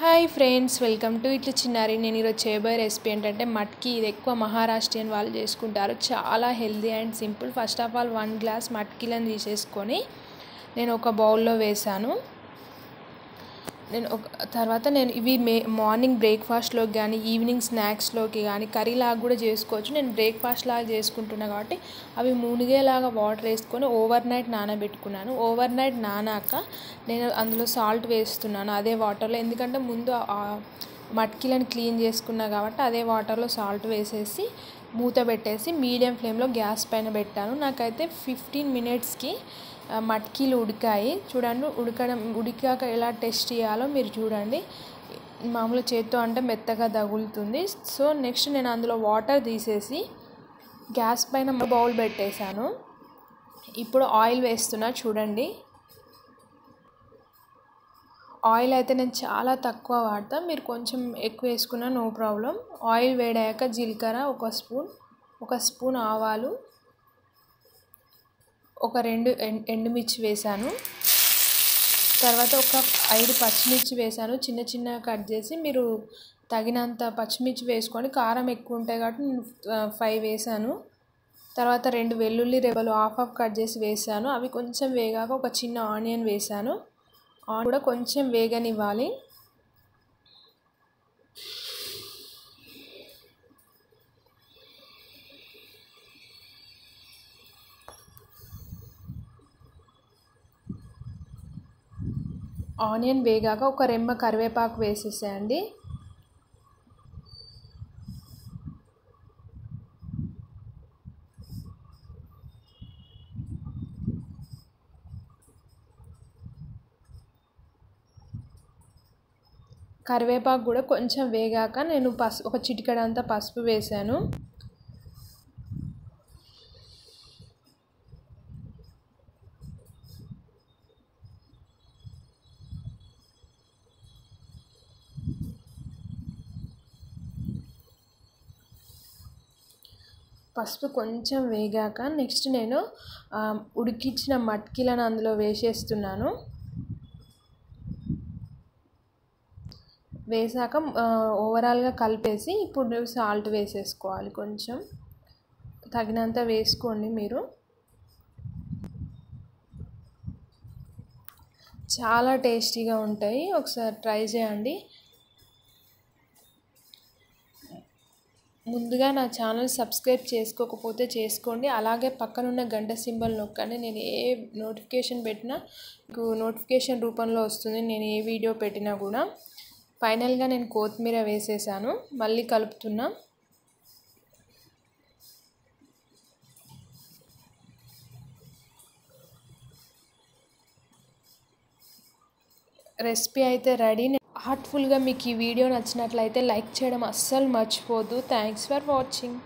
Hi friends, welcome to ఇట్లు చిన్నారి. నేను ఈరోజు చేయబోయే రెసిపీ ఏంటంటే మట్కి. ఇది ఎక్కువ మహారాష్ట్రియన్ వాళ్ళు చేసుకుంటారు. చాలా healthy and simple. First of all 1 glass మట్కీలను తీసేసుకొని నేను ఒక బౌల్లో వేసాను. తర్వాత ఇవి మార్నింగ్ బ్రేక్ఫాస్ట్లోకి కానీ ఈవినింగ్ స్నాక్స్లోకి కానీ కర్రీలాగా కూడా చేసుకోవచ్చు. నేను బ్రేక్ఫాస్ట్ లాగా చేసుకుంటున్నా కాబట్టి అవి మునిగేలాగా వాటర్ వేసుకొని ఓవర్ నైట్ నానబెట్టుకున్నాను. ఓవర్ నైట్ నానాక నేను అందులో సాల్ట్ వేస్తున్నాను అదే వాటర్లో, ఎందుకంటే ముందు మట్కీలను క్లీన్ చేసుకున్నా కాబట్టి అదే వాటర్లో సాల్ట్ వేసేసి మూత పెట్టేసి మీడియం ఫ్లేమ్లో గ్యాస్ పైన పెట్టాను. నాకైతే 15 మినిట్స్కి మట్కీలు ఉడికాయి. చూడండి, ఉడికాక ఎలా టెస్ట్ చేయాలో మీరు చూడండి. మామూలు చేత్తో అంటే మెత్తగా తగులుతుంది. సో నెక్స్ట్ నేను అందులో వాటర్ తీసేసి గ్యాస్ పైన బౌల్ పెట్టేశాను. ఇప్పుడు ఆయిల్ వేస్తున్నా. చూడండి, ఆయిల్ అయితే నేను చాలా తక్కువ వాడతా, మీరు కొంచెం ఎక్కువ వేసుకున్నా నో ప్రాబ్లం. ఆయిల్ వేడాక జీలకర్ర ఒక స్పూన్ ఆవాలు, ఒక 2 ఎండుమిర్చి వేసాను. తర్వాత ఒక 5 పచ్చిమిర్చి వేసాను, చిన్న చిన్నగా కట్ చేసి. మీరు తగినంత పచ్చిమిర్చి వేసుకొని, కారం ఎక్కువ ఉంటాయి కాబట్టి నేను 5 వేసాను. తర్వాత 2 వెల్లుల్లి రెబ్బలు హాఫ్ కట్ చేసి వేసాను. అవి కొంచెం వేగాక ఒక చిన్న ఆనియన్ వేసాను. ఆనియన్ కూడా కొంచెం వేగనివ్వాలి. ఆనియన్ వేగాక ఒక రెమ్మ కరివేపాకు వేసేసేయండి. కరివేపాకు కూడా కొంచెం వేగాక నేను ఒక చిటికెడంతా పసుపు వేసాను. పసుపు కొంచెం వేగాక నెక్స్ట్ నేను ఉడికించిన మట్కీలను అందులో వేసేస్తున్నాను. వేసాక ఓవరాల్గా కలిపేసి ఇప్పుడు సాల్ట్ వేసేసుకోవాలి. కొంచెం తగినంత వేసుకోండి మీరు. చాలా టేస్టీగా ఉంటాయి, ఒకసారి ట్రై చేయండి. ముందుగా నా ఛానల్ సబ్స్క్రైబ్ చేసుకోకపోతే చేసుకోండి. అలాగే పక్కనున్న గంట సింబల్ నొక్కండి. నేను ఏ నోటిఫికేషన్ పెట్టినా మీకు నోటిఫికేషన్ రూపంలో వస్తుంది, నేను ఏ వీడియో పెట్టినా కూడా. ఫైనల్గా నేను కొత్తిమీర వేసేసాను. మళ్ళీ కలుపుతున్నా. రెసిపీ అయితే రెడీ. హార్ట్ఫుల్గా మీకు ఈ వీడియో నచ్చినట్లయితే లైక్ చేయడం అస్సలు మర్చిపోద్దు. Thanks for watching.